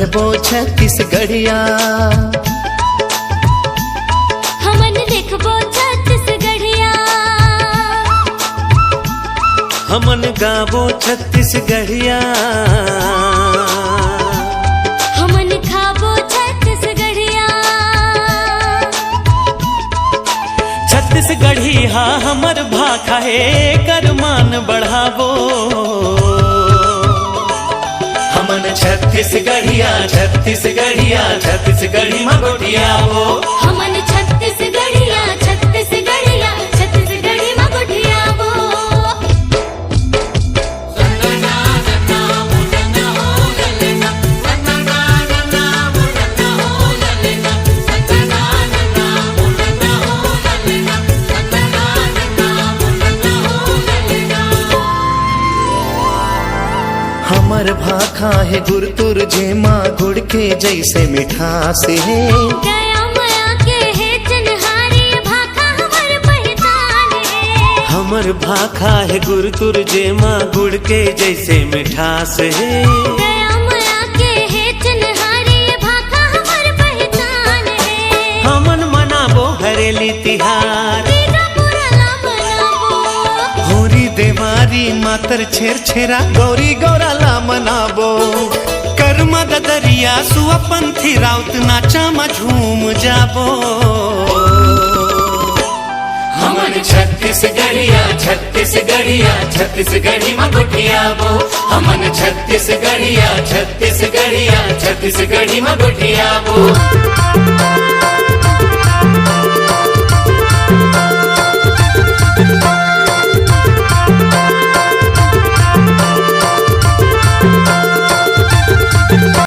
पढ़बो छत्तीसगढ़िया, हमन लिखबो छत्तीसगढ़िया, हमन गाबो छत्तीसगढ़िया, हमन खाबो छत्तीसगढ़िया। छत्तीसगढ़ी हा हमर भाखा है, कर मान बढ़ावो। हमन छत्तीसगढ़िया छत्तीसगढ़िया छत्तीसगढ़ी में गोठियावो। हमन छत्तीसगढ़िया छत्तीसगढ़िया छत्तीसगढ़ी में गोठियावो। हमर भाखा है गुरतुर जेमा गुड़ के जैसे मिठास है। गया माया के है जनहारी भाखा हमर पहचान है। हमर भाखा है गुरतुर जेमा गुड़ के जैसे मिठास है। गया माया के है जनहारी भाखा हमर पहचान है। हमन मनाबो हरेली तिहार, होरी देवारी मातर छेर छेरा गौरी गौराला मनाबो। कर्मा ददरिया सुआ पंथी राउत नाचा में झूम जाबो। हमन छत्तीसगढ़िया छत्तीसगढ़िया छत्तीसगढ़ी में गोठियाबो। हमन छत्तीसगढ़िया छत्तीसगढ़िया छत्तीसगढ़ी में गोठियाबो।